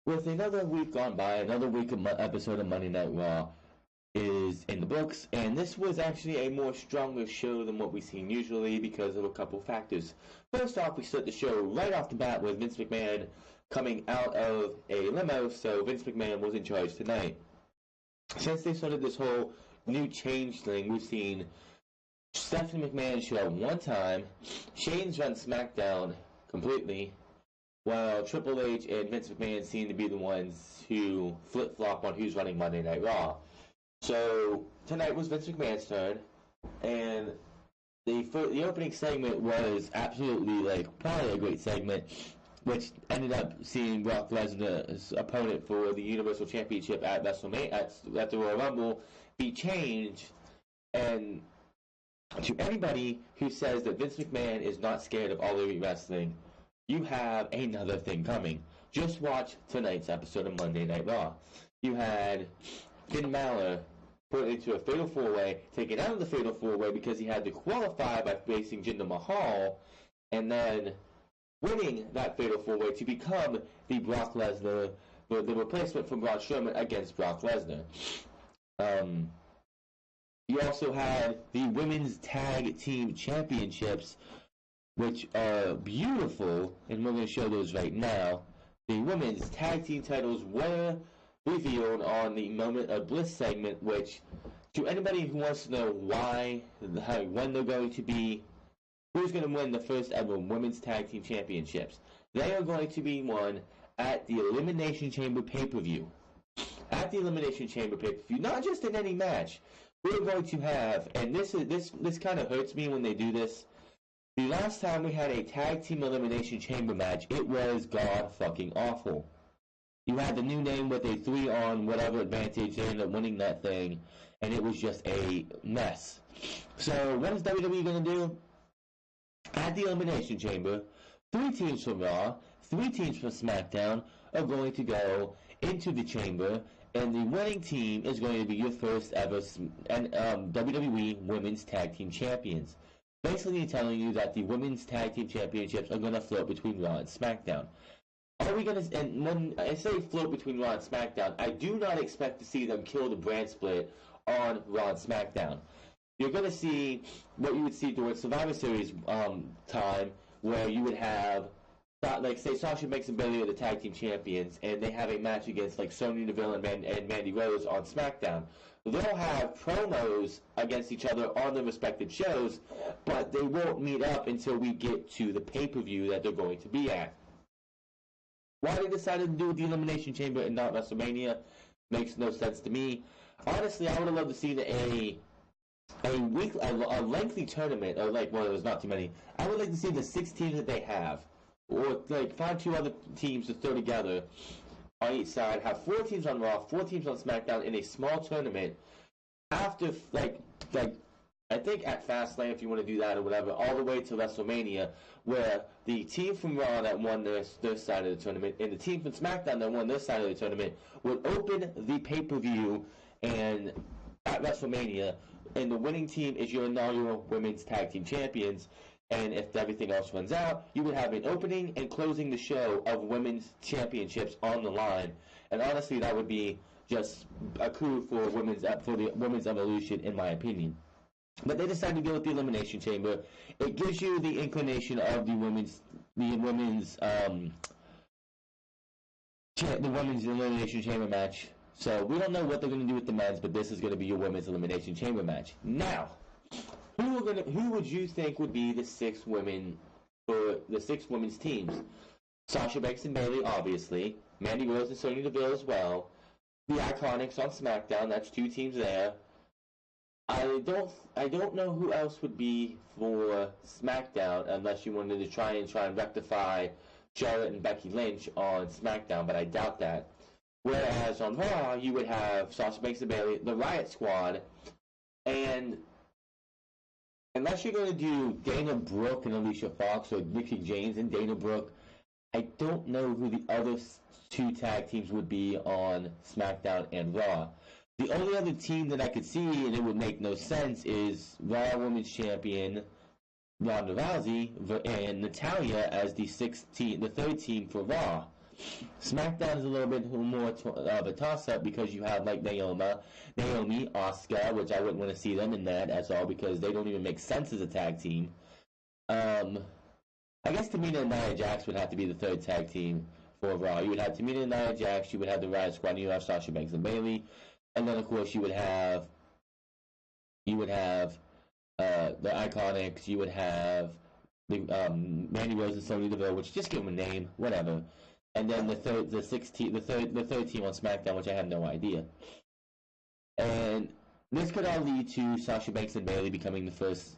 With another week gone by, another episode of Monday Night Raw is in the books, and this was actually a more stronger show than what we've seen usually because of a couple factors. First off, we start the show right off the bat with Vince McMahon coming out of a limo, so Vince McMahon was in charge tonight. Since they started this whole new change thing, we've seen Stephanie McMahon show up one time, Shane's run SmackDown completely, while Triple H and Vince McMahon seem to be the ones who flip-flop on who's running Monday Night Raw. So tonight was Vince McMahon's turn, and the opening segment was absolutely probably a great segment, which ended up seeing Brock Lesnar's opponent for the Universal Championship at WrestleMania at the Royal Rumble be changed. And to anybody who says that Vince McMahon is not scared of All Elite Wrestling, you have another thing coming. Just watch tonight's episode of Monday Night Raw. You had Finn Balor put into a Fatal 4-Way, taken out of the Fatal 4-Way because he had to qualify by facing Jinder Mahal, and then winning that Fatal 4-Way to become the Brock Lesnar, the replacement for Braun Strowman against Brock Lesnar. You also had the Women's Tag Team Championships, which are beautiful, and we're going to show those right now. The Women's Tag Team titles were revealed on the Moment of Bliss segment, which, to anybody who wants to know when they're going to be, who's going to win the first ever Women's Tag Team Championships, they are going to be won at the Elimination Chamber pay-per-view. At the Elimination Chamber pay-per-view, not just in any match. We're going to have, and this kind of hurts me when they do this. The last time we had a tag team elimination chamber match, it was god fucking awful. You had the new name with a 3-on whatever advantage, they ended up winning that thing, and it was just a mess. So what is WWE going to do? At the elimination chamber, 3 teams from Raw, 3 teams from SmackDown are going to go into the chamber, and the winning team is going to be your first ever WWE Women's Tag Team Champions. Basically telling you that the Women's Tag Team Championships are going to float between Raw and SmackDown. Are we going to, and when I say float between Raw and SmackDown, I do not expect to see them kill the brand split on Raw and SmackDown. You're going to see what you would see during Survivor Series time, where you would have, say Sasha Banks and Bayley are the tag team champions, and they have a match against Sonya Deville and Mandy Rose on SmackDown. They'll have promos against each other on their respective shows, but they won't meet up until we get to the pay-per-view that they're going to be at. Why they decided to do the Elimination Chamber and not WrestleMania makes no sense to me. Honestly, I would have loved to see a lengthy tournament, or there's not too many. I would like to see the 6 teams that they have, or find 2 other teams to throw together on each side, have 4 teams on Raw, 4 teams on SmackDown in a small tournament after, I think at Fastlane, if you want to do that or whatever, all the way to WrestleMania, where the team from Raw that won their side of the tournament and the team from SmackDown that won their side of the tournament would open the pay-per-view and at WrestleMania, and the winning team is your inaugural Women's Tag Team Champions. And if everything else runs out, you would have an opening and closing the show of women's championships on the line. And honestly, that would be just a coup for the women's evolution, in my opinion. But they decided to go with the Elimination Chamber. It gives you the inclination of the women's Elimination Chamber match. So we don't know what they're going to do with the men's, but this is going to be your Women's Elimination Chamber match. Now, who would you think would be the 6 women for the 6 women's teams? Sasha Banks and Bayley, obviously. Mandy Rose and Sonya Deville as well. The Iconics on SmackDown. That's 2 teams there. I don't know who else would be for SmackDown unless you wanted to try and rectify Charlotte and Becky Lynch on SmackDown, but I doubt that. Whereas on Raw, you would have Sasha Banks and Bayley, the Riot Squad, and unless you're going to do Dana Brooke and Alicia Fox, or Mickie James and Dana Brooke, I don't know who the other 2 tag teams would be on SmackDown and Raw. The only other team that I could see, and it would make no sense, is Raw Women's Champion Ronda Rousey and Natalya as the 3rd team for Raw. SmackDown is a little bit more of a toss-up because you have like Naomi, Asuka, which I wouldn't want to see them in that at all because they don't even make sense as a tag team. I guess Tamina and Nia Jax would have to be the third tag team for Raw. You would have Tamina and Nia Jax, you would have the Riot Squad, and you would have Sasha Banks and Bayley, and then of course you would have the Iconics, you would have the Mandy Rose and Sonya Deville, which just give them a name, whatever. And then the third team on SmackDown, which I have no idea. And this could all lead to Sasha Banks and Bayley becoming the first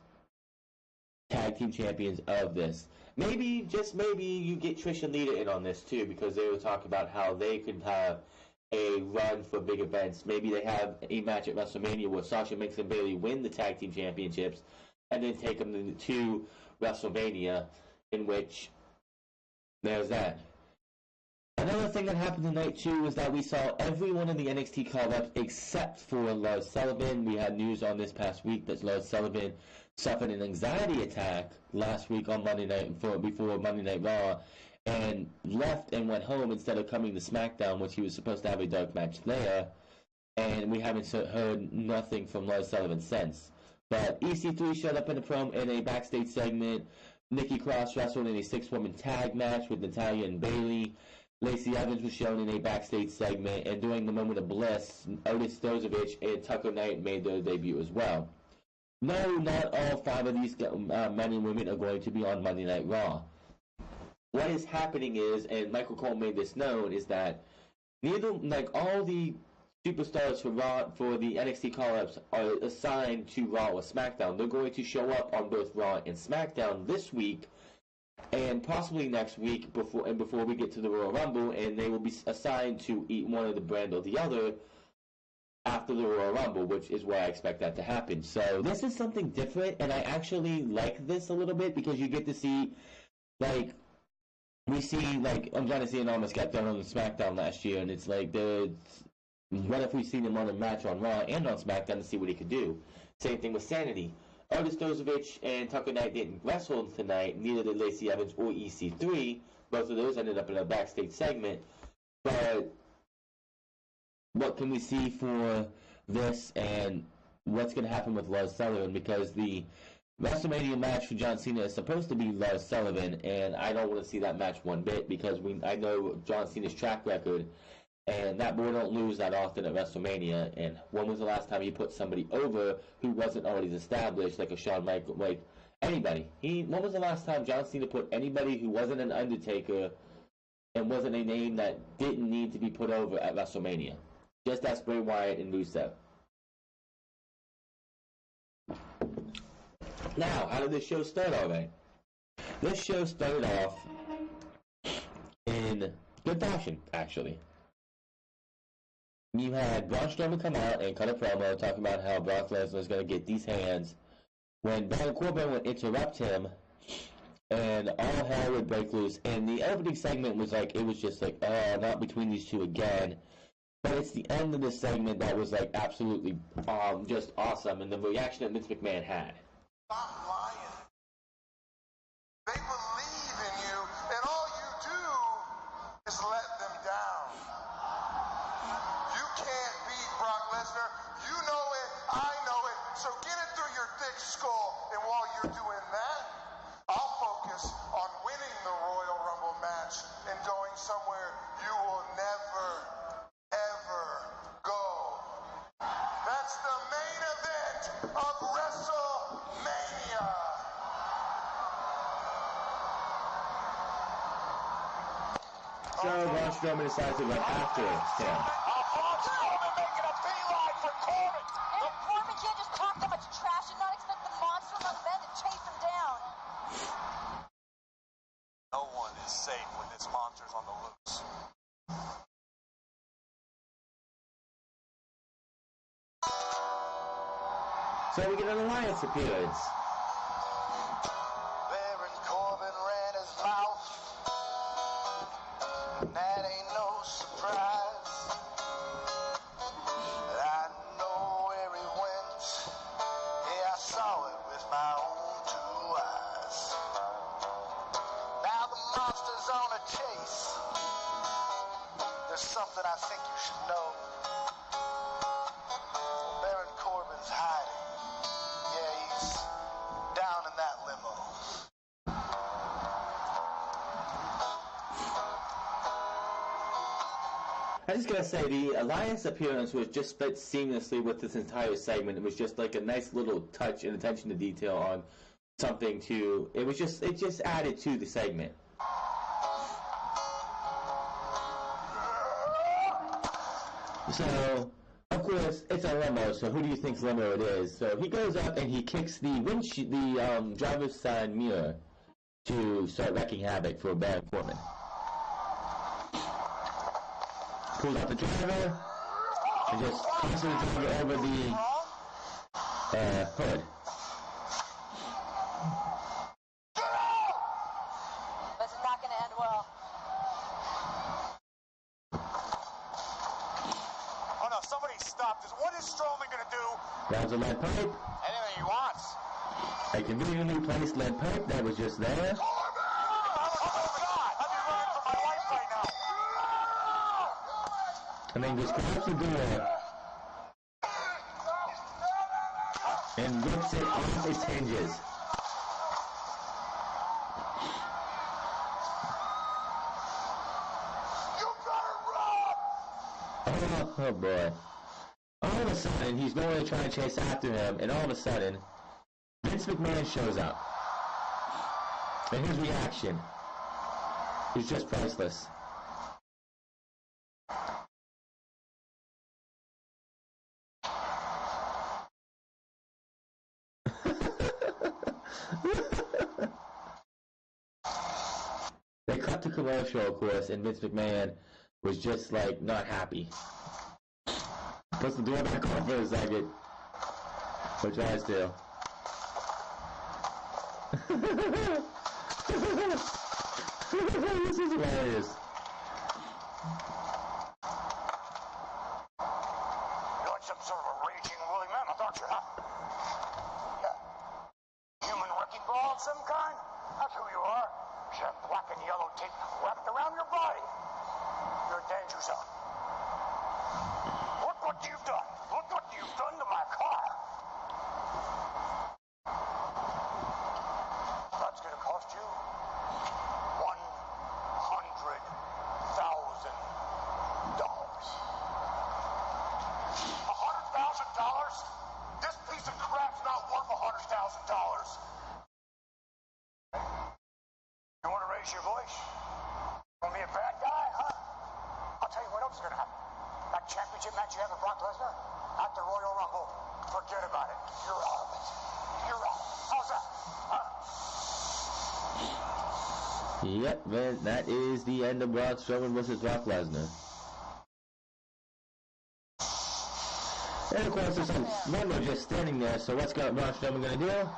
tag team champions of this. Maybe, just maybe, you get Trish and Lita in on this too, because they were talking about how they could have a run for big events. Maybe they have a match at WrestleMania where Sasha Banks and Bayley win the tag team championships, and then take them to WrestleMania, in which there's that. Another thing that happened tonight too was that we saw everyone in the NXT call-ups except for Lars Sullivan. We had news on this past week that Lars Sullivan suffered an anxiety attack last week on Monday night before Monday Night Raw, and left and went home instead of coming to SmackDown, which he was supposed to have a dark match there. And we haven't heard nothing from Lars Sullivan since. But EC3 showed up in a backstage segment. Nikki Cross wrestled in a 6-woman tag match with Natalya and Bayley. Lacey Evans was shown in a backstage segment, and during the moment of bliss, Otis Stozovic and Tucker Knight made their debut as well. No, not all 5 of these men and women are going to be on Monday Night Raw. What is happening is, and Michael Cole made this known, is that all the superstars for Raw, for the NXT call-ups, are assigned to Raw or SmackDown. They're going to show up on both Raw and SmackDown this week, and possibly next week before we get to the Royal Rumble, and they will be assigned to one of the brand or the other after the Royal Rumble, which is where I expect that to happen. So this is something different, and I actually like this a little bit because you get to see, we see, John Cena almost got done on the SmackDown last year, and it's like, what if we seen him on a match on Raw and on SmackDown to see what he could do? Same thing with Sanity. Otis Stozovic and Tucker Knight didn't wrestle tonight, neither did Lacey Evans or EC3. Both of those ended up in a backstage segment. But what can we see for this, and what's going to happen with Lars Sullivan? Because the WrestleMania match for John Cena is supposed to be Lars Sullivan, and I don't want to see that match one bit because I know John Cena's track record, and that boy don't lose that often at WrestleMania. And when was the last time he put somebody over who wasn't already established, like a Shawn Michaels, like anybody? When was the last time John Cena put anybody who wasn't an Undertaker and wasn't a name that didn't need to be put over at WrestleMania? Just ask Bray Wyatt and Rusev. Now, how did this show start all right? This show started off in good fashion, actually. You had Braun Strowman come out and cut a promo talking about how Brock Lesnar is going to get these hands, when Baron Corbin would interrupt him, and all hell would break loose. And the opening segment was just not between these two again. But it's the end of this segment that was absolutely just awesome, and the reaction that Vince McMahon had. Stop lying. They believe in you, and all you do is let them down. You can't beat Brock Lesnar. You know it. I know it. So get it through your thick skull. And while you're doing that, I'll focus on winning the Royal Rumble match and going somewhere you will never, ever go. That's the main event of WrestleMania. So Braun Strowman decides to run after him. Braun Strowman making a beeline for Corbin. And Corbin can't just talk that much trash and not expect the monster among men to chase him down. No one is safe when this monster's on the loose. So we get an alliance appearance. Baron Corbin ran his mouth. That ain't no surprise. I know where he went. Yeah, I saw it with my own 2 eyes. Now the monster's on a chase. Just something I think you should know. Baron Corbin's hiding. Yeah, he's down in that limo. I just gotta say, the Alliance appearance was just fit seamlessly with this entire segment. It was just like a nice little touch and attention to detail on something to. It just added to the segment. So, of course, it's a limo. So who do you think's limo it is? So he goes up and he kicks the driver's side mirror to start wreaking havoc for Baron Corbin. Pulls out the driver and just tosses the driver over the hood. This is not going to end well. Oh no, somebody stop this. What is Strowman gonna do? Grabs a lead pipe. Anything he wants. A conveniently placed lead pipe that was just there. Oh my God! I'd be running for my life right now. And then just grabs the door and rips it off its hinges. You better run! Oh boy. All of a sudden, he's going to try and chase after him, and all of a sudden, Vince McMahon shows up. And his reaction is just priceless. They cut to commercial, of course, and Vince McMahon was just like not happy. Puts the door back on for a second, or tries to. This is hilarious. You're like some sort of a raging woolly mammoth, aren't you, huh? Yeah. Human wrecking ball of some kind? That's who you are. You have black and yellow tape wrapped around your body. You're a danger zone. Look what you've done. Look what you've done to my car. That's going to cost you $100,000. $100,000? This piece of crap's not worth $100,000. You want to raise your voice? Want to be a bad guy, huh? I'll tell you what else is going to happen. That championship match you have with Brock Lesnar at the Royal Rumble, forget about it. You're out of it. You're out. How's that? Huh? Yep, man, that is the end of Braun Strowman versus Brock Lesnar. And of course, there's some limo just standing there, so what's Braun Strowman going to do?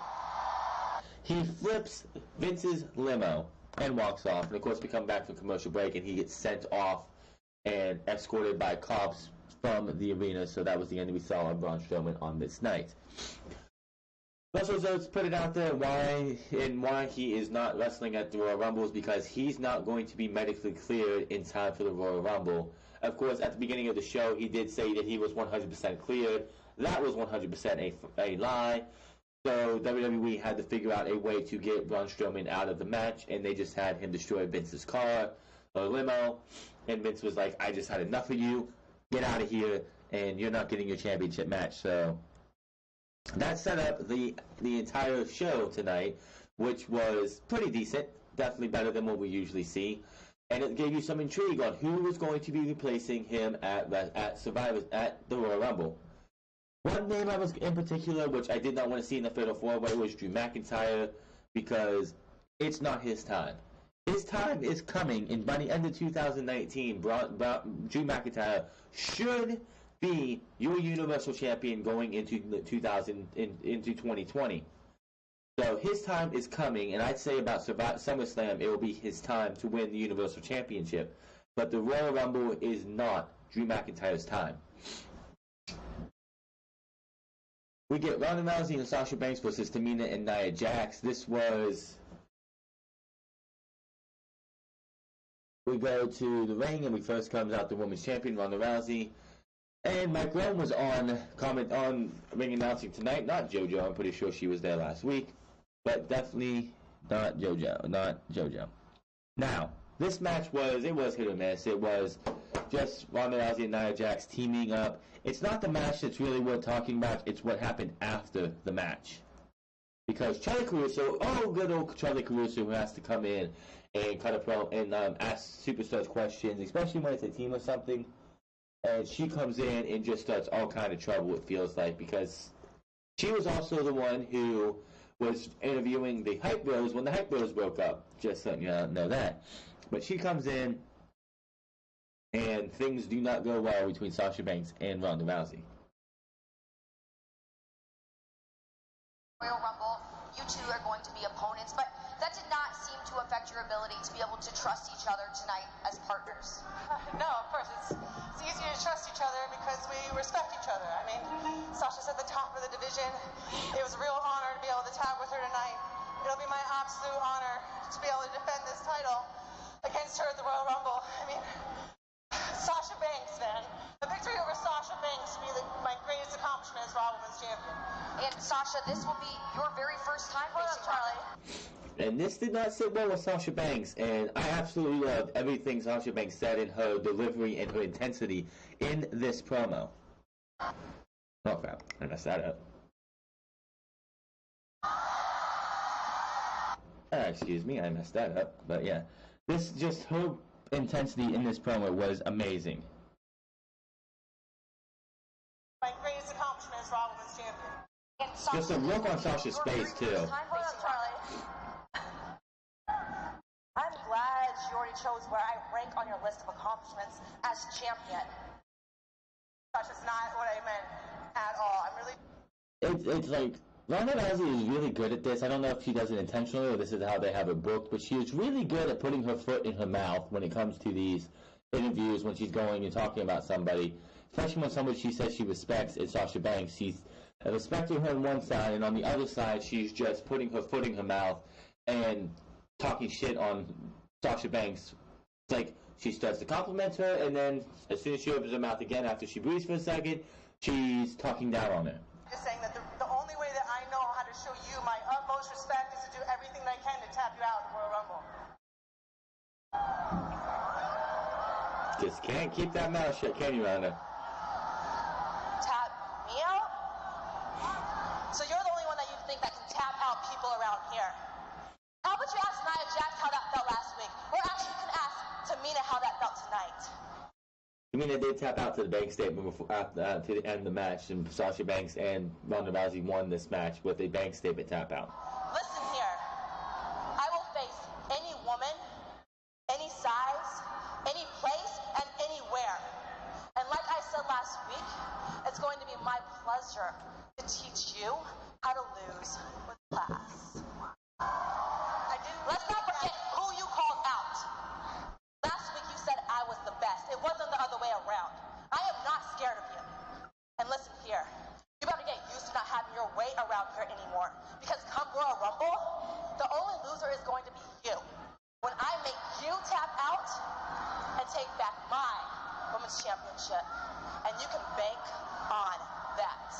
He flips Vince's limo and walks off. And of course, we come back from commercial break, and he gets sent off and escorted by cops from the arena. So that was the end we saw of Braun Strowman on this night. Also, let's put it out there why he is not wrestling at the Royal Rumble is because he's not going to be medically cleared in time for the Royal Rumble. Of course, at the beginning of the show, he did say that he was 100% cleared. That was 100% a lie. So WWE had to figure out a way to get Braun Strowman out of the match, and they just had him destroy Vince's car, or limo, and Vince was like, I just had enough of you, get out of here, and you're not getting your championship match. So that set up the entire show tonight, which was pretty decent, definitely better than what we usually see, and it gave you some intrigue on who was going to be replacing him at the Royal Rumble. One name I was in particular, which I did not want to see in the Fatal 4-Way, was Drew McIntyre, because it's not his time. His time is coming, and by the end of 2019, Drew McIntyre should be your Universal Champion going into 2020. So his time is coming, and I'd say about SummerSlam, it will be his time to win the Universal Championship. But the Royal Rumble is not Drew McIntyre's time. We get Ronda Rousey and Sasha Banks versus Tamina and Nia Jax. This was we go to the ring, and we first comes out the women's champion, Ronda Rousey. And Mike Rowe was on ring announcing tonight. Not JoJo. I'm pretty sure she was there last week. But definitely not JoJo. Now, this match was hit or miss. It was just Ronda Rousey and Nia Jax teaming up. It's not the match that's really worth talking about. It's what happened after the match. Because Charlie Caruso, good old Charlie Caruso, who has to come in and cut a promo and ask superstars questions, especially when it's a team or something. And she comes in and just starts all kind of trouble, it feels like, because she was also the one who was interviewing the Hype Bros when the Hype Bros broke up. Just letting you know that. But she comes in, and things do not go well between Sasha Banks and Ronda Rousey. Royal Rumble, you two are going to be opponents, but that did not seem to affect your ability to be able to trust each other tonight as partners. No, of course, it's easier to trust each other because we respect each other. I mean, Sasha's at the top of the division. It was a real honor to be able to tag with her tonight. It'll be my absolute honor to be able to defend this title against her at the Royal Rumble. I mean, Sasha Banks, man. The victory over Sasha Banks will be my greatest accomplishment as Raw Women's Champion. And Sasha, this will be your very first time facing Charlie. And this did not sit well with Sasha Banks, and I absolutely loved everything Sasha Banks said in her delivery and her intensity in this promo. Oh crap, I messed that up. Excuse me, I messed that up, but yeah. Her intensity in this promo was amazing. My greatest accomplishment as Raw Women's Champion. And Sasha, Just a look on Sasha's face, too. I'm glad you already chose where I rank on your list of accomplishments as champion. That's not what I meant at all. I'm really... It's like, Ronda Rousey is really good at this. I don't know if she does it intentionally or this is how they have it booked, but she is really good at putting her foot in her mouth when it comes to these interviews when she's going and talking about somebody. Especially when somebody she says she respects is Sasha Banks. She's respecting her on one side, and on the other side, she's just putting her foot in her mouth and talking shit on Sasha Banks. It's like she starts to compliment her, and then as soon as she opens her mouth again after she breathes for a second, she's talking down on her. just saying that the only way that I know how to show you my utmost respect is to do everything that I can to tap you out in the Royal Rumble. Just can't keep that mouth shut, can you, Ronda? Tap me out? So you're the only one that you think that can tap out people around here. How about you ask Nia Jax how that felt last week? Or actually you can ask Tamina how that felt tonight. I mean, they did tap out to the bank statement before, to the end of the match, and Sasha Banks and Ronda Rousey won this match with a bank statement tap out. Listen here. I will face any woman, any size, any place, and anywhere. And like I said last week, it's going to be my pleasure to teach you how to lose with class. Let's not forget who you called out. Last week you said I was the best. It wasn't the other way around. I am not scared of you. And listen here, you better get used to not having your way around here anymore. Because come Royal Rumble, the only loser is going to be you. When I make you tap out and take back my women's championship. And you can bank on that.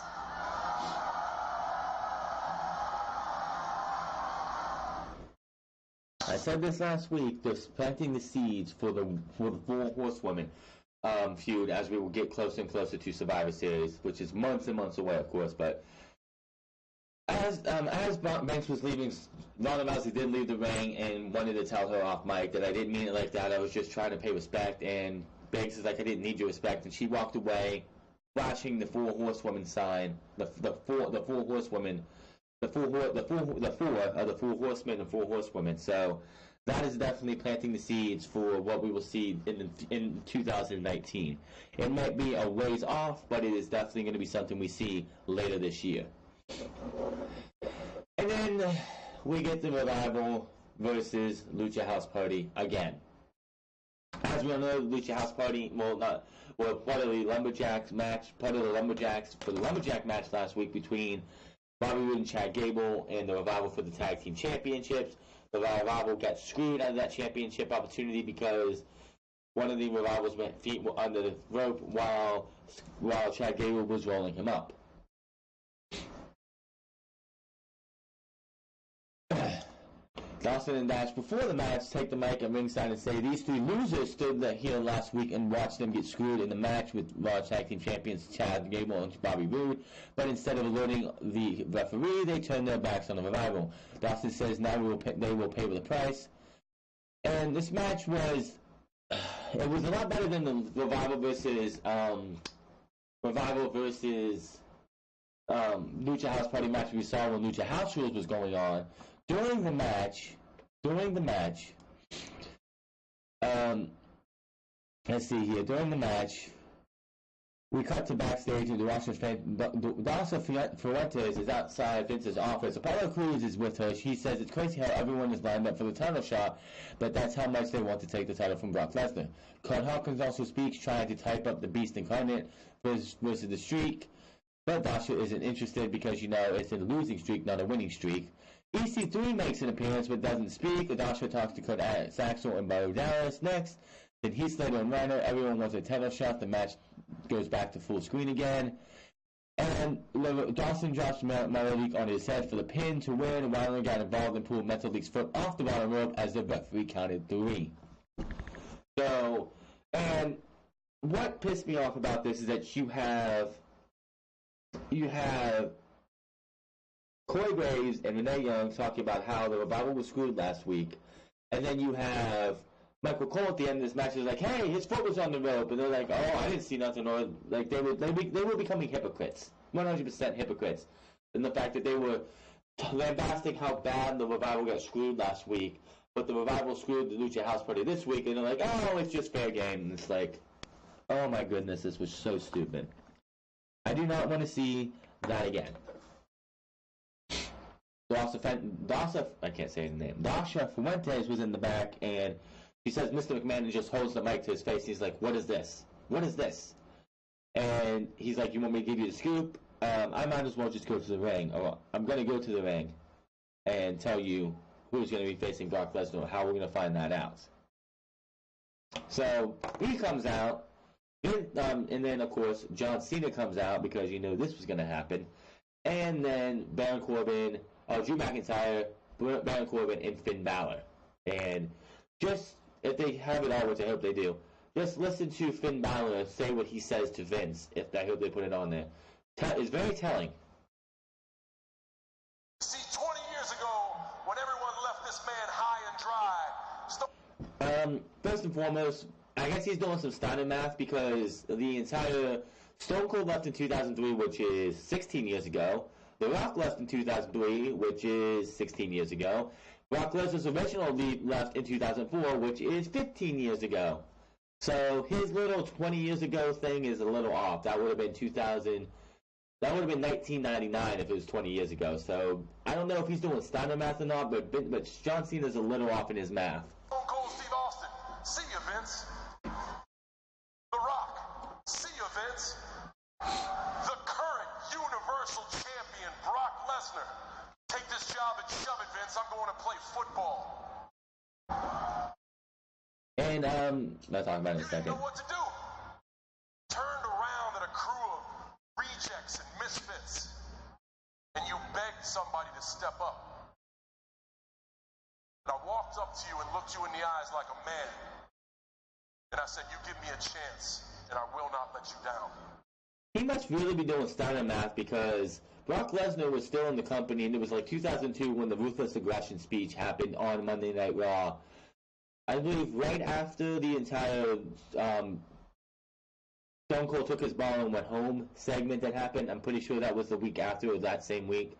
I said this last week, they're planting the seeds for the Four Horsewomen feud as we will get closer and closer to Survivor Series, which is months and months away, of course. But as Banks was leaving, Ronda Rousey did leave the ring and wanted to tell her off mic that I didn't mean it like that. I was just trying to pay respect. And Banks is like, I didn't need your respect, and she walked away, flashing the Four Horsewomen sign, the four horsewomen. The four horsemen and four horsewomen. So that is definitely planting the seeds for what we will see in 2019. It might be a ways off, but it is definitely going to be something we see later this year. And then we get the Revival versus Lucha House Party again. As we all know, the Lucha House Party, part of the Lumberjacks match, for the Lumberjack match last week between Bobby Roode and Chad Gable and the Revival for the Tag Team Championships. The Revival got screwed out of that championship opportunity because one of the Revival's feet were under the rope while Chad Gable was rolling him up. Dawson and Dash, before the match, take the mic at ringside and say these three losers stood here last week and watched them get screwed in the match with Raw Tag Team Champions Chad Gable and Bobby Roode, but instead of alerting the referee, they turned their backs on the Revival. Dawson says now they will pay with the price. And this match was, it was a lot better than the Revival versus Lucha House Party match we saw when Lucha House Rules was going on. During the match, let's see here. During the match, we cut to backstage and Dawson Fuentes is outside Vince's office. Apollo Crews is with her. She says it's crazy how everyone is lined up for the title shot, but that's how much they want to take the title from Brock Lesnar. Kurt Hawkins also speaks, trying to type up the Beast Incarnate versus the Streak, but Dasha isn't interested because it's a losing streak, not a winning streak. EC3 makes an appearance but doesn't speak. Dasha talks to Kurt Saxel and Bo Dallas next. Then Heath Slater and Rhino. Everyone wants a title shot. The match goes back to full screen again. And Dawson drops Metalik on his head for the pin to win. Wilder got involved and pulled Metalik's foot off the bottom rope as the referee counted 3. So, and what pissed me off about this is that you have Corey Graves and Renee Young talking about how the Revival was screwed last week, and then you have Michael Cole at the end of this match is like, "Hey, his foot was on the rope," and they're like, "Oh, I didn't see nothing," or like they were becoming hypocrites, 100% hypocrites, in the fact that they were lambasting how bad the Revival got screwed last week, but the Revival screwed the Lucha House Party this week, and they're like, "Oh, it's just fair game," and it's like, oh my goodness, this was so stupid. I do not want to see that again. I can't say his name. Dasha Fuentes was in the back, and he says Mr. McMahon just holds the mic to his face. He's like, "What is this? What is this?" And he's like, "You want me to give you the scoop? I might as well just go to the ring. Or I'm going to go to the ring and tell you who's going to be facing Brock Lesnar or how we're going to find that out." So he comes out, and then, of course, John Cena comes out because you know this was going to happen. And then Baron Corbin... Drew McIntyre, Baron Corbin, and Finn Balor. And just, if they have it all, which I hope they do, just listen to Finn Balor say what he says to Vince, I hope they put it on there. It's very telling. See, 20 years ago, when everyone left this man high and dry... First and foremost, I guess he's doing some Steiner math because the entire... Stone Cold left in 2003, which is 16 years ago. The Rock left in 2003, which is 16 years ago. Brock Lesnar's original lead left in 2004, which is 15 years ago. So his little 20 years ago thing is a little off. That would have been 2000. That would have been 1999 if it was 20 years ago. So I don't know if he's doing Steiner math or not, but John Cena's a little off in his math. Stone Cold Steve Austin, see you, Vince. The Rock, see you, Vince. The current Universal Champion, Brock Lesnar. Take this job and shove it, Vince. I'm going to play football. And, I'll talk about it in a second. You didn't know what to do. Turned around at a crew of rejects and misfits. And you begged somebody to step up. And I walked up to you and looked you in the eyes like a man. And I said, you give me a chance, and I will not let you down. He must really be doing Steiner math because Brock Lesnar was still in the company, and it was like 2002 when the Ruthless Aggression speech happened on Monday Night Raw. I believe right after the entire Stone Cold took his ball and went home segment that happened. I'm pretty sure that was the week after or that same week.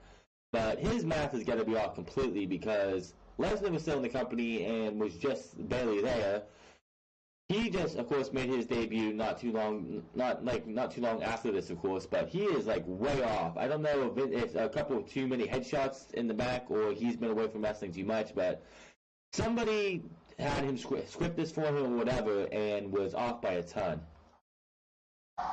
But his math has got to be off completely because Lesnar was still in the company and was just barely there. He just, of course, made his debut not too long after this, of course, but he is like way off. I don't know if it's a couple of too many headshots in the back or he's been away from wrestling too much, but somebody had him script this for him or whatever and was off by a ton. And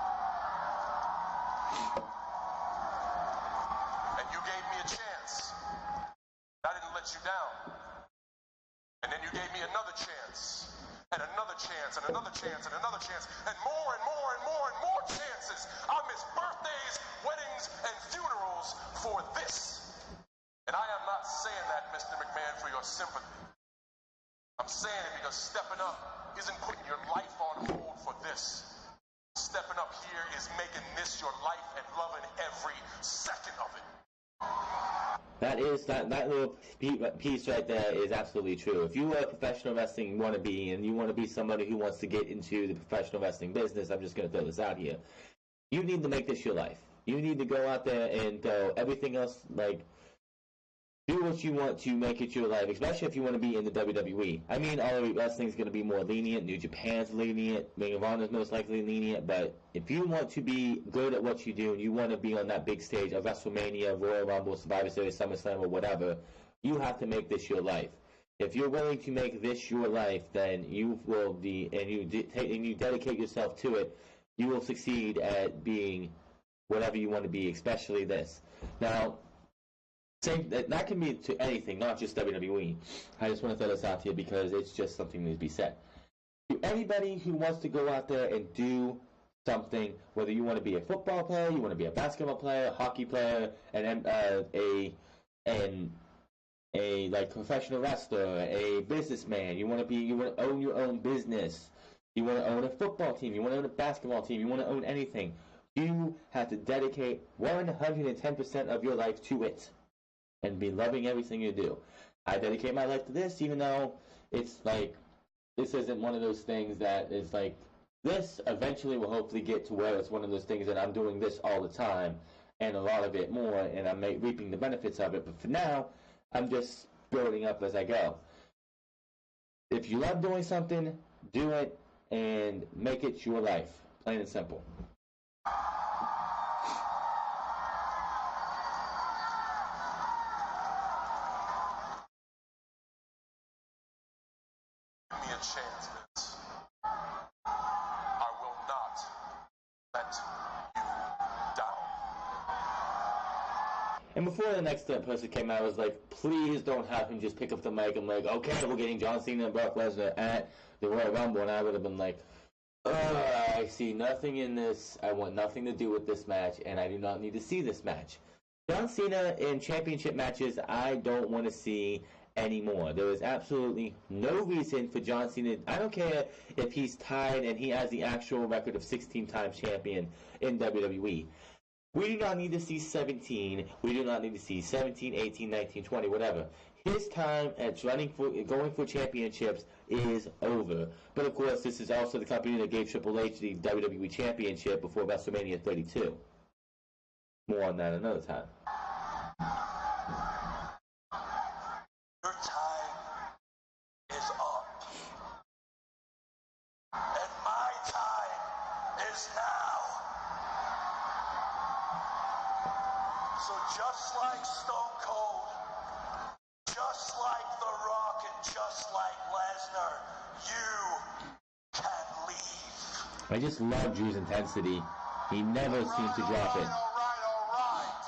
you gave me a chance. I didn't let you down. And then you gave me another chance. and another chance, and another chance, and another chance, and more and more and more and more chances. I miss birthdays, weddings, and funerals for this. And I am not saying that, Mr. McMahon, for your sympathy. I'm saying it because stepping up isn't putting your life on hold for this. Stepping up here is making this your life and loving every second of it. That little piece right there is absolutely true. If you are a professional wrestling wannabe and you want to be somebody who wants to get into the professional wrestling business, I'm just going to throw this out here. You need to make this your life. You need to go out there and go everything else, like, do what you want to make it your life, especially if you want to be in the WWE. I mean, All Elite Wrestling is going to be more lenient. New Japan's lenient. Ring of Honor is most likely lenient. But if you want to be good at what you do and you want to be on that big stage of WrestleMania, Royal Rumble, Survivor Series, SummerSlam, or whatever, you have to make this your life. If you're willing to make this your life, then you will be, and you dedicate yourself to it, you will succeed at being whatever you want to be, especially this. Now, that can be to anything, not just WWE. I just want to throw this out here because it's just something that needs to be said. To anybody who wants to go out there and do something, whether you want to be a football player, you want to be a basketball player, a hockey player, and a like professional wrestler, a businessman, you want to own your own business, you want to own a football team, you want to own a basketball team, you want to own anything, you have to dedicate 110% of your life to it. And be loving everything you do. I dedicate my life to this, even though it's like, this isn't one of those things that is like, this eventually will hopefully get to where it's one of those things that I'm doing this all the time, and a lot of it more, and I'm reaping the benefits of it. But for now, I'm just building up as I go. If you love doing something, do it, and make it your life. Plain and simple. Chance, Vince. I will not let you down. And before the next person came out, I was like, please don't have him just pick up the mic. I'm like, okay, we're getting John Cena and Brock Lesnar at the Royal Rumble, and I would have been like, I see nothing in this. I want nothing to do with this match, and I do not need to see this match. John Cena in championship matches, I don't want to see anymore. There is absolutely no reason for John Cena. I don't care if he's tied and he has the actual record of 16 times champion in WWE. We do not need to see 17. We do not need to see 17, 18, 19, 20, whatever. His time at going for championships is over. But of course, this is also the company that gave Triple H the WWE Championship before WrestleMania 32. More on that another time. Your time is up. And my time is now. So just like Stone Cold, just like The Rock, and just like Lesnar, you can leave. I just love Drew's intensity. He never seems to drop it. All right.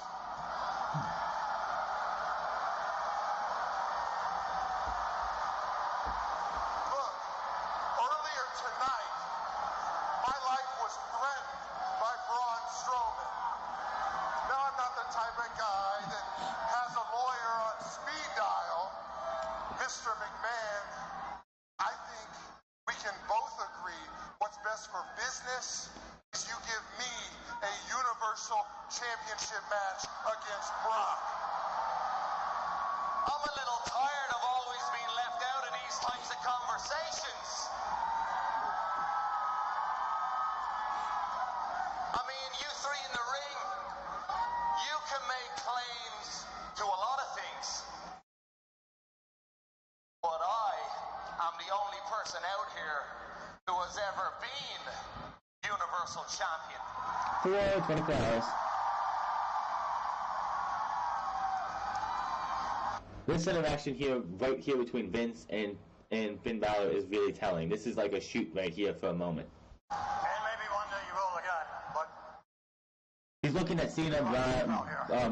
Look, earlier tonight, my life was threatened by Braun Strowman. Now, I'm not the type of guy that has a lawyer on speed dial. Mr. McMahon, I think we can both agree what's best for business is you give me a Universal Championship match against Brock. I'm a little tired of always being left out of these types of conversations. I mean, you three in the ring, you can make claims to a lot of things. But I am the only person out here who has ever been Universal Champion. For 24 hours. This interaction here, right here between Vince and Finn Balor is really telling. This is like a shoot right here for a moment. And maybe one day you will again, but... He's looking at Cena,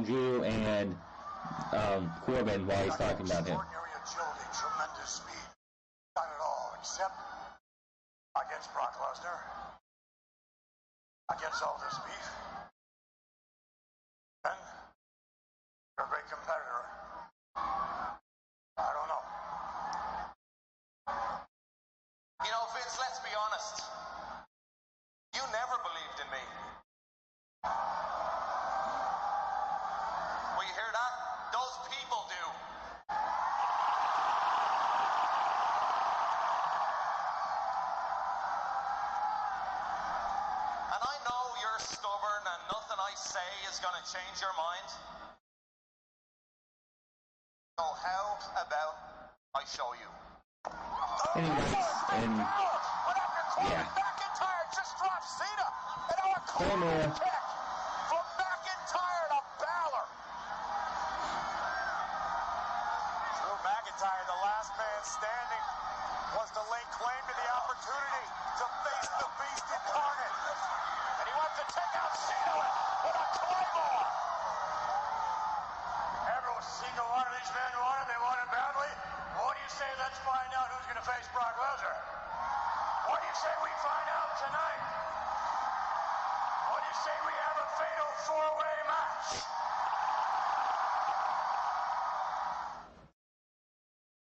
Drew, and Corbin while he's talking about him. Extraordinary agility, tremendous speed. Got it all, except against Brock Lesnar, against all this beef, then you're a great competitor. I don't know. You know, Vince, let's be honest. You never believed in me. Will you hear that? Those people do. And I know you're stubborn and nothing I say is going to change your mind. So how about I show you? Anyways, and yeah. McIntyre just dropped Cena. And now a Claymore. kick from McIntyre to Balor. Drew McIntyre, the last man standing, was to lay claim to the opportunity to face the Beast incarnate. And he wants to take out Cena with a Claymore. Every single one of these men wanted. They want it badly. What do you say? Let's find out who's going to face Brock Lesnar. What do you say we find out tonight? What do you say we have a fatal four-way match?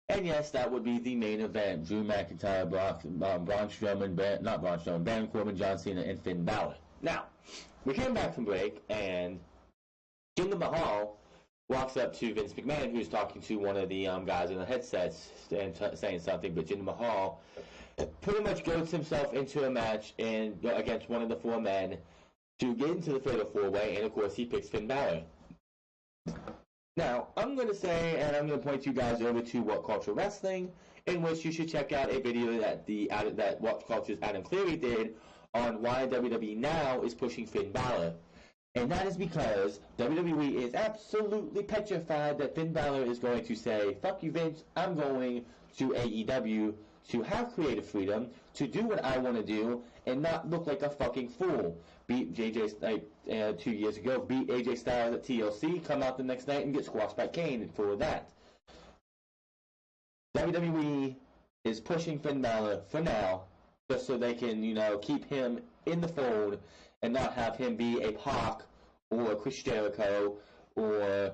And yes, that would be the main event. Drew McIntyre, Braun Strowman, Baron Corbin, John Cena, and Finn Balor. Now, we came back from break, and Jinder Mahal walks up to Vince McMahon, who's talking to one of the guys in the headsets and saying something, but Jinder Mahal pretty much goads himself into a match and against one of the four men to get into the fatal four-way, and of course he picks Finn Balor. Now, I'm going to say, and I'm going to point you guys over to What Culture Wrestling, in which you should check out a video that What Culture's Adam Cleary did on why WWE now is pushing Finn Balor. And that is because WWE is absolutely petrified that Finn Balor is going to say, fuck you Vince, I'm going to AEW to have creative freedom, to do what I want to do, and not look like a fucking fool. Beat 2 years ago, beat AJ Styles at TLC, come out the next night and get squashed by Kane for that. WWE is pushing Finn Balor for now, just so they can, keep him in the fold and not have him be a Pac or a Chris Jericho or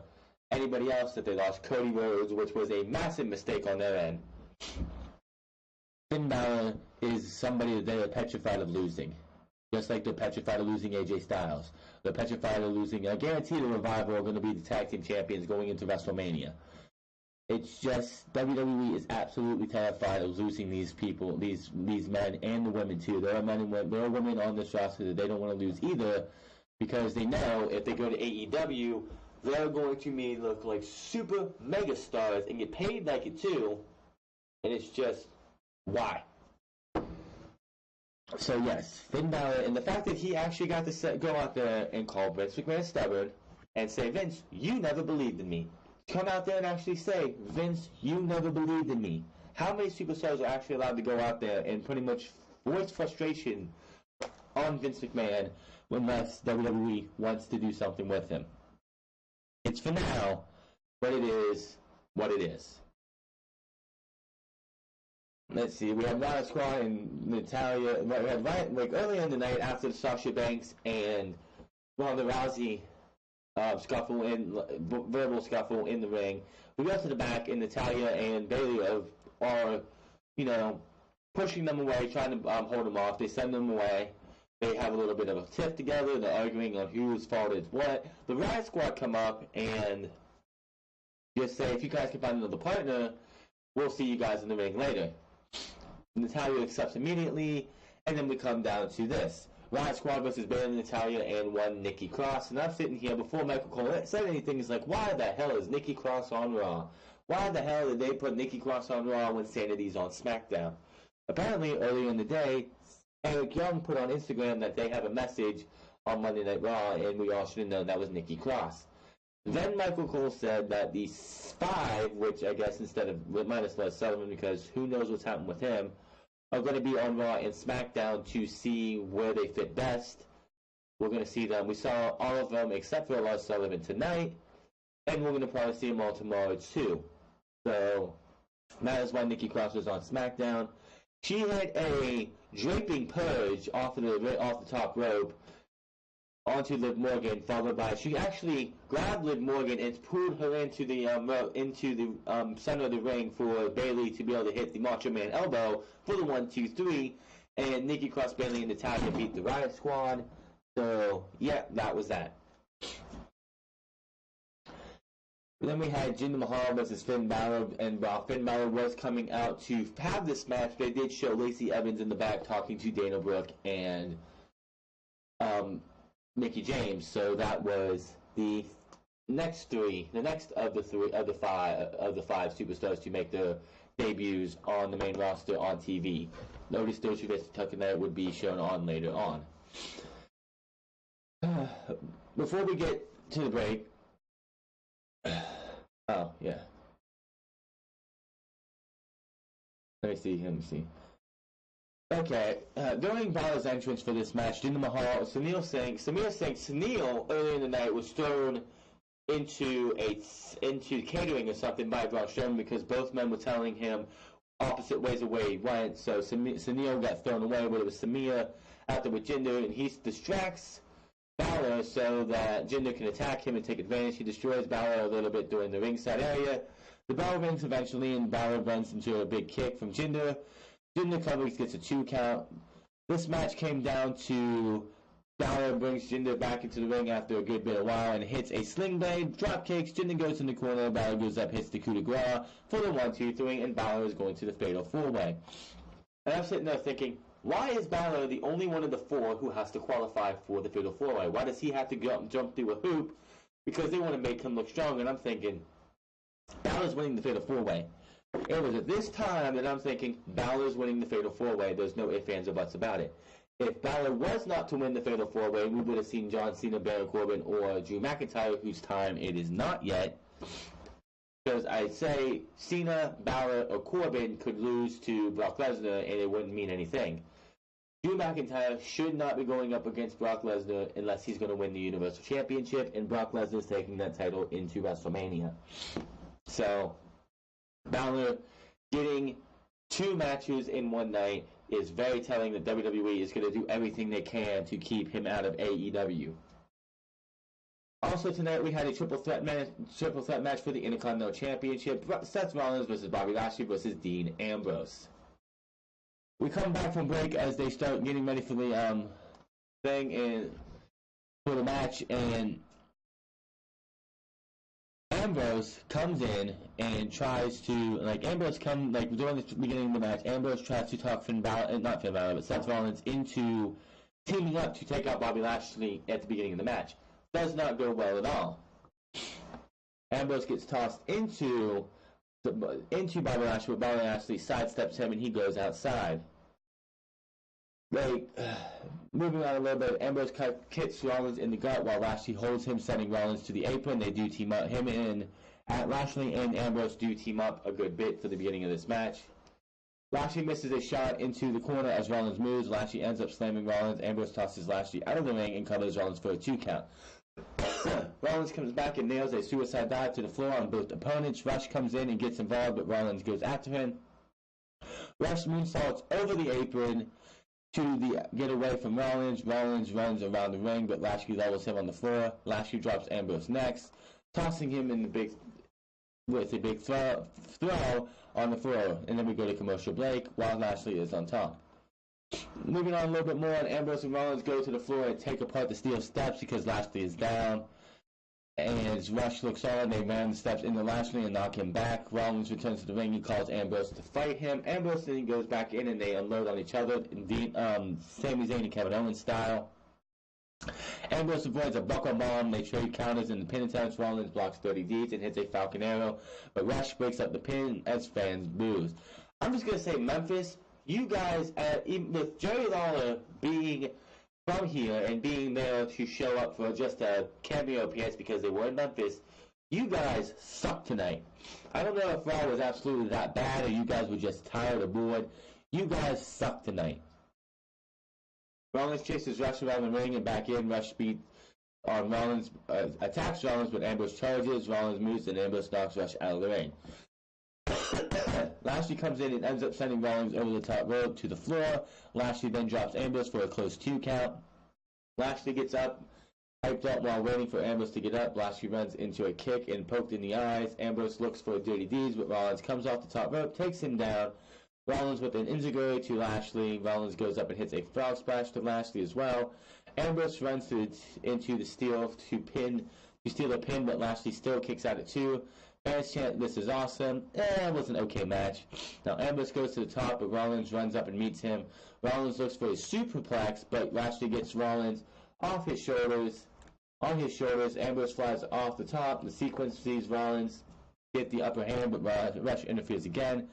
anybody else that they lost, Cody Rhodes, which was a massive mistake on their end. Finn Balor is somebody that they are petrified of losing. Just like they're petrified of losing AJ Styles. They're petrified of losing, I guarantee the Revival are going to be the tag team champions going into WrestleMania. It's just, WWE is absolutely terrified of losing these people, these men and the women too. There are women on this roster that they don't want to lose either, because they know if they go to AEW, they're going to look like super mega stars and get paid like it too. And it's just, why? So yes, Finn Balor, and the fact that he actually got to go out there and call Vince McMahon stubborn and say, Vince, you never believed in me. Come out there and actually say, Vince, you never believed in me. How many superstars are actually allowed to go out there and pretty much voice frustration on Vince McMahon unless WWE wants to do something with him? It's for now, but it is what it is. Let's see, we have Riot Squad and Natalia. We had earlier in the night after the Sasha Banks and Ronda Rousey verbal scuffle in the ring. We go to the back, and Natalia and Bayley are pushing them away, trying to hold them off. They send them away. They have a little bit of a tiff together. They're arguing on whose fault is what. The Riot Squad come up and just say, if you guys can find another partner, we'll see you guys in the ring later. Natalia accepts immediately, and then we come down to this. Riot Squad versus Bayley, Natalia, and one Nikki Cross. And I'm sitting here before Michael Cole said anything. He's like, why the hell is Nikki Cross on Raw? Why the hell did they put Nikki Cross on Raw when Sanity's on SmackDown? Apparently, earlier in the day, Eric Young put on Instagram that they have a message on Monday Night Raw, and we all should have known that was Nikki Cross. Then Michael Cole said that the 5, which I guess instead of minus Les Sullivan, because who knows what's happened with him, are going to be on Raw and SmackDown to see where they fit best. We're going to see them. We saw all of them except for Les Sullivan tonight, and we're going to probably see them all tomorrow too. So that is why Nikki Cross was on SmackDown. She hit a draping purge off the top rope onto Liv Morgan, followed by she actually grabbed Liv Morgan and pulled her into the center of the ring for Bayley to be able to hit the Macho Man elbow for the 1-2-3, and Nikki crossed Bayley in the tag and beat the Riot Squad. So yeah, that was that. Then we had Jinder Mahal versus Finn Balor, and while Finn Balor was coming out to have this match, they did show Lacey Evans in the back talking to Dana Brooke and Mickie James. So that was the next of the five superstars to make their debuts on the main roster on TV. Notice those who get stuck in that would be shown on later on. Before we get to the break. Oh, yeah. Let me see. Okay, during Balor's entrance for this match, Jinder Mahal, Sunil Singh, earlier in the night was thrown into catering or something by Braun Strowman because both men were telling him opposite ways of where he went. So Sunil got thrown away, but it was Samir out there with Jinder, and he distracts Balor so that Jinder can attack him and take advantage. He destroys Balor a little bit during the ringside area. The bell rings eventually, and Balor runs into a big kick from Jinder. Jinder covers, gets a 2 count. This match came down to Balor brings Jinder back into the ring after a good bit of while and hits a sling blade, drop kicks. Jinder goes in the corner, Balor goes up, hits the coup de grace for the 1-2-3, and Balor is going to the fatal 4-way. And I'm sitting there thinking, why is Balor the only one of the 4 who has to qualify for the fatal 4-way? Why does he have to jump through a hoop? Because they want to make him look strong. And I'm thinking, Balor's winning the fatal 4-way. It was at this time that I'm thinking, Balor's winning the fatal 4-way. There's no ifs, ands, or buts about it. If Balor was not to win the fatal 4-way, we would have seen John Cena, Baron Corbin, or Drew McIntyre, whose time it is not yet. Because I'd say Cena, Balor, or Corbin could lose to Brock Lesnar and it wouldn't mean anything. Drew McIntyre should not be going up against Brock Lesnar unless he's going to win the Universal Championship, and Brock Lesnar is taking that title into WrestleMania. So, Balor getting 2 matches in one night is very telling that WWE is going to do everything they can to keep him out of AEW. Also tonight we had a triple threat match for the Intercontinental Championship. Seth Rollins versus Bobby Lashley versus Dean Ambrose. We come back from break as they start getting ready for the thing and for the match, and Ambrose comes in and tries to during the beginning of the match, Ambrose tries to talk Seth Rollins into teaming up to take out Bobby Lashley at the beginning of the match. Does not go well at all. Ambrose gets tossed into Bobby Lashley, but Bobby Lashley sidesteps him and he goes outside. Moving on a little bit, Ambrose kicks Rollins in the gut while Lashley holds him, sending Rollins to the apron. They do team up. Him and Lashley and Ambrose do team up a good bit for the beginning of this match. Lashley misses a shot into the corner as Rollins moves. Lashley ends up slamming Rollins. Ambrose tosses Lashley out of the ring and covers Rollins for a 2 count. Rollins comes back and nails a suicide dive to the floor on both opponents. Rush comes in and gets involved, but Rollins goes after him. Rush moonsaults over the apron to get away from Rollins. Rollins runs around the ring, but Lashley levels him on the floor. Lashley drops Ambrose next, tossing him in with a big throw on the floor. And then we go to commercial break while Lashley is on top. Moving on a little bit more, Ambrose and Rollins go to the floor and take apart the steel steps because Lashley is down. And as Rush looks on, they ram the steps into Lashley and knock him back. Rollins returns to the ring and calls Ambrose to fight him. Ambrose then goes back in and they unload on each other, Sami Zayn and Kevin Owens style. Ambrose avoids a buckle bomb. They trade counters in the pin attempts. Rollins blocks 30 Ds and hits a Falcon Arrow, but Rush breaks up the pin as fans boos. I'm just going to say, Memphis, you guys, even with Jerry Lawler being from here and being there to show up for just a cameo appearance because they were in Memphis, you guys suck tonight. I don't know if Raw was absolutely that bad or you guys were just tired or bored. You guys suck tonight. Rollins chases Rush around the ring and back in. Rush speed on Rollins, attacks Rollins, but Ambrose charges. Rollins moves and Ambrose knocks Rush out of the ring. Lashley comes in and ends up sending Rollins over the top rope to the floor. Lashley then drops Ambrose for a close 2 count. Lashley gets up, hyped up while waiting for Ambrose to get up. Lashley runs into a kick and poked in the eyes. Ambrose looks for a dirty deeds, but Rollins comes off the top rope, takes him down. Rollins with an enziguri to Lashley. Rollins goes up and hits a frog splash to Lashley as well. Ambrose runs into the steal to steal a pin, but Lashley still kicks out at 2. Fans chant, "This is awesome." It was an okay match. Now Ambrose goes to the top, but Rollins runs up and meets him. Rollins looks for a superplex, but Lashley gets Rollins off his shoulders. On his shoulders, Ambrose flies off the top. The sequence sees Rollins get the upper hand, but Rush interferes again.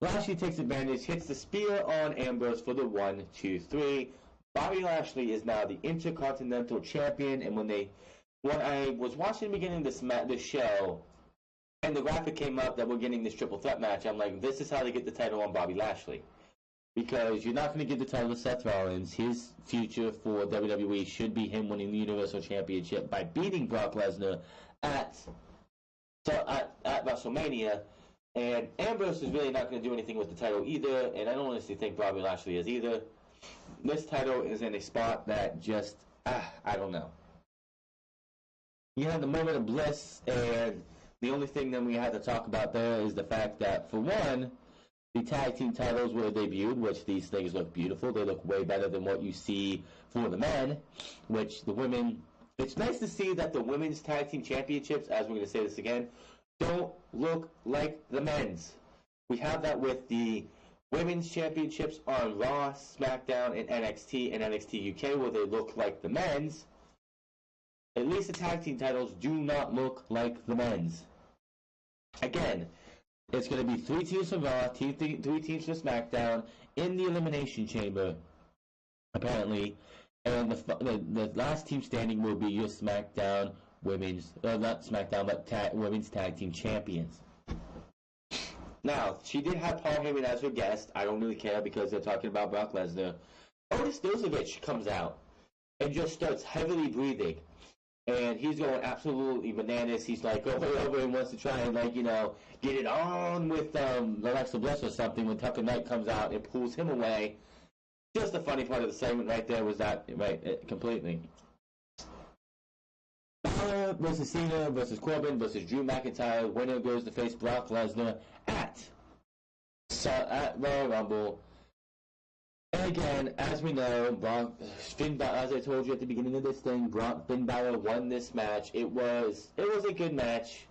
Lashley takes advantage, hits the spear on Ambrose for the 1, 2, 3. Bobby Lashley is now the Intercontinental Champion, and when I was watching the beginning of this show, and the graphic came up that we're getting this triple threat match, I'm like, this is how they get the title on Bobby Lashley. Because you're not going to give the title to Seth Rollins. His future for WWE should be him winning the Universal Championship by beating Brock Lesnar at WrestleMania. And Ambrose is really not going to do anything with the title either, and I don't honestly think Bobby Lashley is either. This title is in a spot that just, I don't know. You have the moment of bliss, and the only thing that we have to talk about there is the fact that, for one, the tag team titles were debuted, which these things look beautiful. They look way better than what you see for the men, which the women... It's nice to see that the women's tag team championships, as we're going to say this again, don't look like the men's. We have that with the women's championships on Raw, SmackDown, and NXT UK, where they look like the men's. At least the tag team titles do not look like the men's. Again, it's going to be 3 teams from Raw, 3 teams from SmackDown in the Elimination Chamber, apparently. And the last team standing will be your SmackDown women's, not SmackDown, but women's tag team champions. Now, she did have Paul Heyman as her guest. I don't really care because they're talking about Brock Lesnar. Otis Dozovich comes out and just starts heavily breathing. And he's going absolutely bananas. He's like over and wants to try and get it on with Alexa Bliss or something when Tucker Knight comes out and pulls him away. Just the funny part of the segment right there was that, completely. Balor versus Cena versus Corbin versus Drew McIntyre. Winner goes to face Brock Lesnar at Royal Rumble. And again, as we know, as I told you at the beginning of this thing, Finn Balor won this match. It was a good match.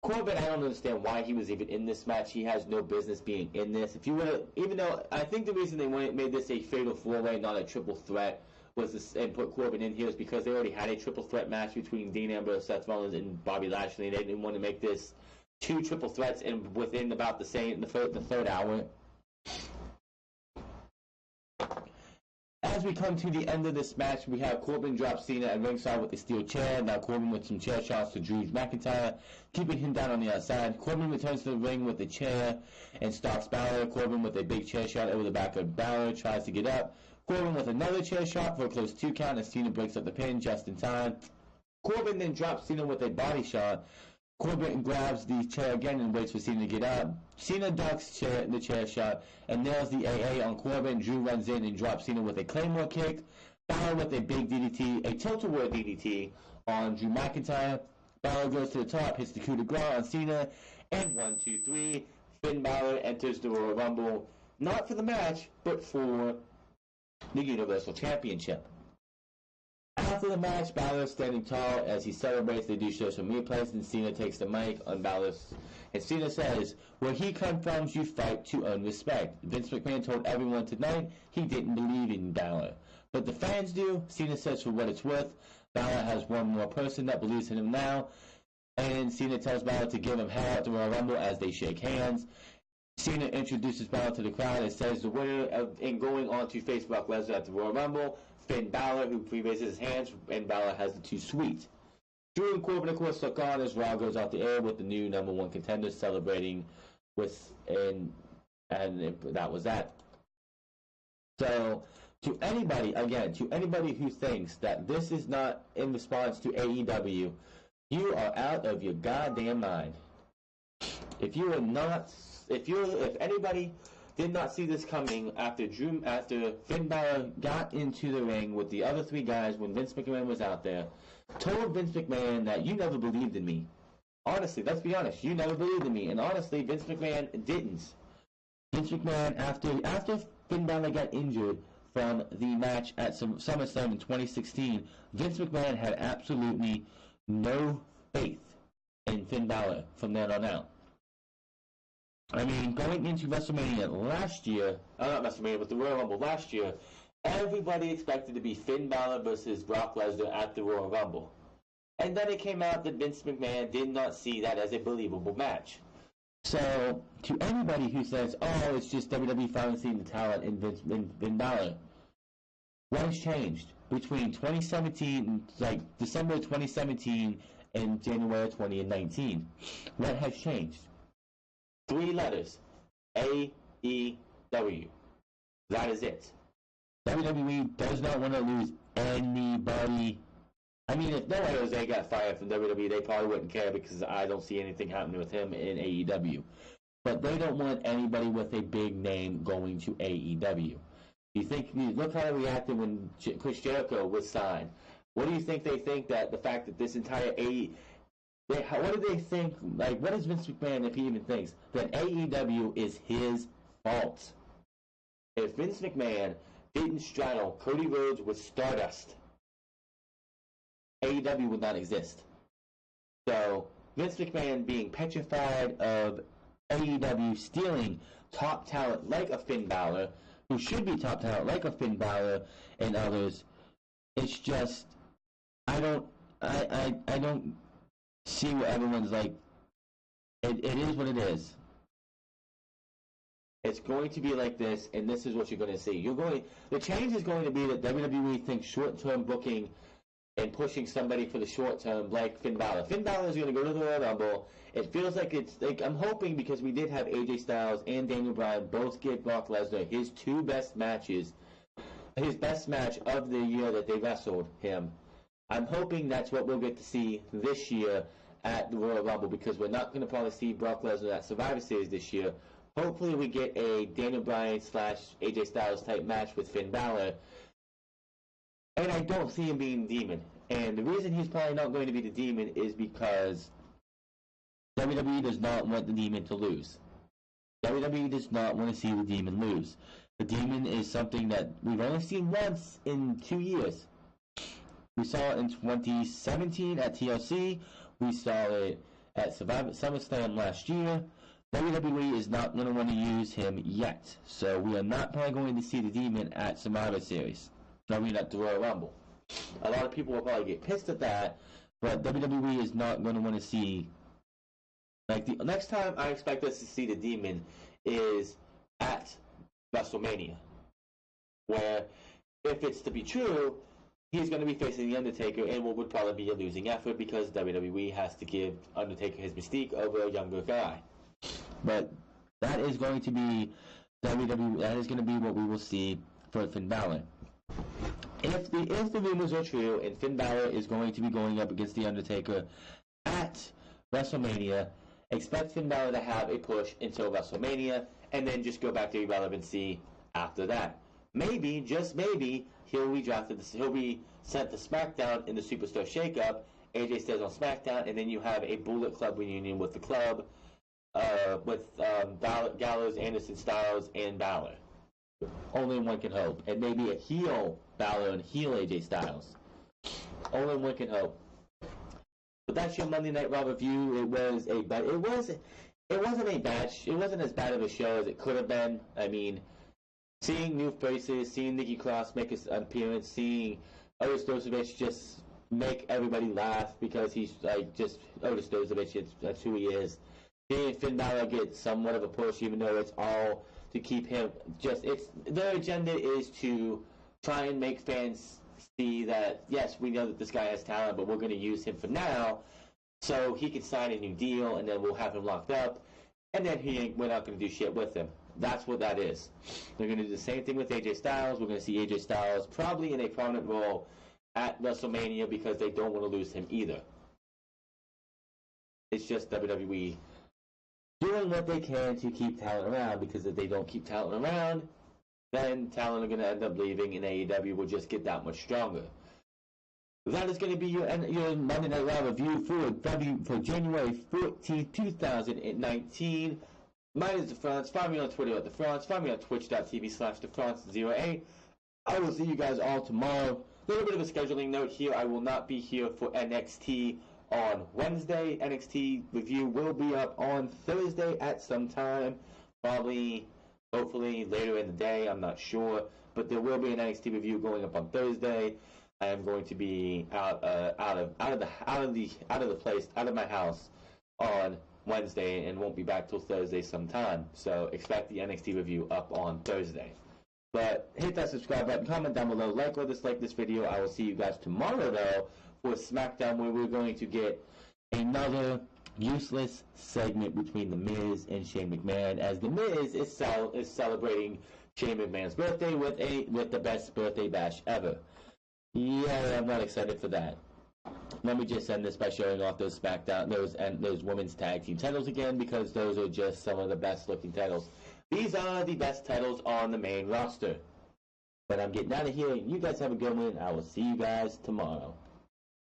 Corbin, I don't understand why he was even in this match. He has no business being in this. Even though I think the reason they made this a fatal 4-way, not a triple threat, and put Corbin in here is because they already had a triple threat match between Dean Ambrose, Seth Rollins, and Bobby Lashley. They didn't want to make this 2 triple threats within about the third hour. As we come to the end of this match, we have Corbin drop Cena at ringside with a steel chair. Now Corbin with some chair shots to Drew McIntyre, keeping him down on the outside. Corbin returns to the ring with a chair and stalks Balor. Corbin with a big chair shot over the back of Balor, tries to get up. Corbin with another chair shot for a close 2 count as Cena breaks up the pin just in time. Corbin then drops Cena with a body shot. Corbin grabs the chair again and waits for Cena to get up. Cena ducks the chair shot and nails the AA on Corbin. Drew runs in and drops Cena with a Claymore kick. Balor with a big DDT, a tilt-a-whirl DDT on Drew McIntyre. Balor goes to the top, hits the coup de grace on Cena, and 1, 2, 3. Finn Balor enters the Royal Rumble, not for the match, but for the Universal Championship. After the match, Balor is standing tall as he celebrates. They do show some replays, and Cena takes the mic on Balor. And Cena says, "Where he comes from, you fight to earn respect." Vince McMahon told everyone tonight he didn't believe in Balor. But the fans do. Cena says for what it's worth, Balor has one more person that believes in him now. And Cena tells Balor to give him hell at the Royal Rumble as they shake hands. Cena introduces Balor to the crowd and says the winner in going on to face Brock Lesnar at the Royal Rumble, Finn Balor, who raises his hands, and Balor has the 2 sweet. Drew and Corbin, of course, look on as Raw goes off the air with the new #1 contender celebrating and that was that. So, to anybody who thinks that this is not in response to AEW, you are out of your goddamn mind. If you are not if anybody did not see this coming after Finn Balor got into the ring with the other three guys when Vince McMahon was out there, told Vince McMahon that you never believed in me. Honestly, let's be honest, you never believed in me, and honestly, Vince McMahon didn't. Vince McMahon, after Finn Balor got injured from the match at SummerSlam in 2016, Vince McMahon had absolutely no faith in Finn Balor from then on out. I mean, going into WrestleMania last year, not WrestleMania, but the Royal Rumble last year, everybody expected to be Finn Balor versus Brock Lesnar at the Royal Rumble. And then it came out that Vince McMahon did not see that as a believable match. So, to anybody who says, oh, it's just WWE finally seeing the talent in Finn Balor, what has changed between 2017, like December 2017 and January 2019? What has changed? 3 letters. AEW. That is it. WWE does not want to lose anybody. I mean, if Noah Jose got fired from WWE, they probably wouldn't care because I don't see anything happening with him in AEW. But they don't want anybody with a big name going to AEW. Look how they reacted when Chris Jericho was signed. What do you think they think that the fact that this entire what do they think, like, what does Vince McMahon, if he even thinks, that AEW is his fault? If Vince McMahon didn't straddle Cody Rhodes with Stardust, AEW would not exist. So, Vince McMahon being petrified of AEW stealing top talent like a Finn Balor, who should be top talent like a Finn Balor and others, it's just, I don't see what everyone's like. It is what it is. It's going to be like this, and this is what you're going to see. The change is going to be that WWE thinks short-term booking and pushing somebody for the short term like Finn Balor. Finn Balor is going to go to the Royal Rumble. It feels like I'm hoping, because we did have AJ Styles and Daniel Bryan both give Brock Lesnar his 2 best matches, his best match of the year that they wrestled him. I'm hoping that's what we'll get to see this year at the Royal Rumble, because we're not going to probably see Brock Lesnar at Survivor Series this year. Hopefully we get a Daniel Bryan / AJ Styles type match with Finn Balor. And I don't see him being the Demon. And the reason he's probably not going to be the Demon is because WWE does not want the Demon to lose. WWE does not want to see the Demon lose. The Demon is something that we've only seen once in 2 years. We saw it in 2017 at TLC. We saw it at SummerSlam last year. WWE is not going to want to use him yet. So we are not probably going to see the Demon at Survivor Series. At the Royal Rumble. A lot of people will probably get pissed at that, but WWE is not going to want to see. Like, the next time I expect us to see the Demon is at WrestleMania, where, if it's to be true, he's going to be facing The Undertaker, and what would probably be a losing effort because WWE has to give Undertaker his mystique over a younger guy. But that is going to be WWE. That is going to be what we will see for Finn Balor. If the rumors are true and Finn Balor is going to be going up against The Undertaker at WrestleMania, expect Finn Balor to have a push until WrestleMania and then just go back to irrelevancy after that. Maybe, just maybe, he'll be sent to SmackDown in the Superstar Shakeup. AJ stays on SmackDown, and then you have a Bullet Club reunion with the club, with Gallows, Anderson, Styles, and Balor. Only one can hope. And maybe a heel Balor and heel AJ Styles. Only one can hope. But that's your Monday Night Raw review. It wasn't as bad of a show as it could have been. I mean, seeing new faces, seeing Nikki Cross make his appearance, seeing Otis Dozovich just make everybody laugh because he's like just Otis Dozovich. That's who he is. Seeing Finn Balor get somewhat of a push, even though it's all to keep him their agenda is to try and make fans see that, yes, we know that this guy has talent, but we're going to use him for now so he can sign a new deal, and then we'll have him locked up, and then we're not going to do shit with him. That's what that is. They're going to do the same thing with AJ Styles. We're going to see AJ Styles probably in a prominent role at WrestleMania because they don't want to lose him either. It's just WWE doing what they can to keep talent around, because if they don't keep talent around, then talent are going to end up leaving, and AEW will just get that much stronger. That is going to be your Monday Night Raw review for January 14th, 2019. Mine is The France. Find me on Twitter at The France. Find me on twitch.tv/TheFrance08. I will see you guys all tomorrow. A little bit of a scheduling note here. I will not be here for NXT on Wednesday. NXT review will be up on Thursday at some time. Probably, hopefully, later in the day. I'm not sure. But there will be an NXT review going up on Thursday. I am going to be out of my house on Wednesday, and won't be back till Thursday sometime. So expect the NXT review up on Thursday. But hit that subscribe button, comment down below, like or dislike this video. I will see you guys tomorrow though for SmackDown, where we're going to get another useless segment between The Miz and Shane McMahon, as The Miz is celebrating Shane McMahon's birthday with the best birthday bash ever. Yeah, I'm not excited for that. Let me just end this by showing off those SmackDown, those women's tag team titles again, because those are just some of the best looking titles. These are the best titles on the main roster. But I'm getting out of here. You guys have a good one. I will see you guys tomorrow.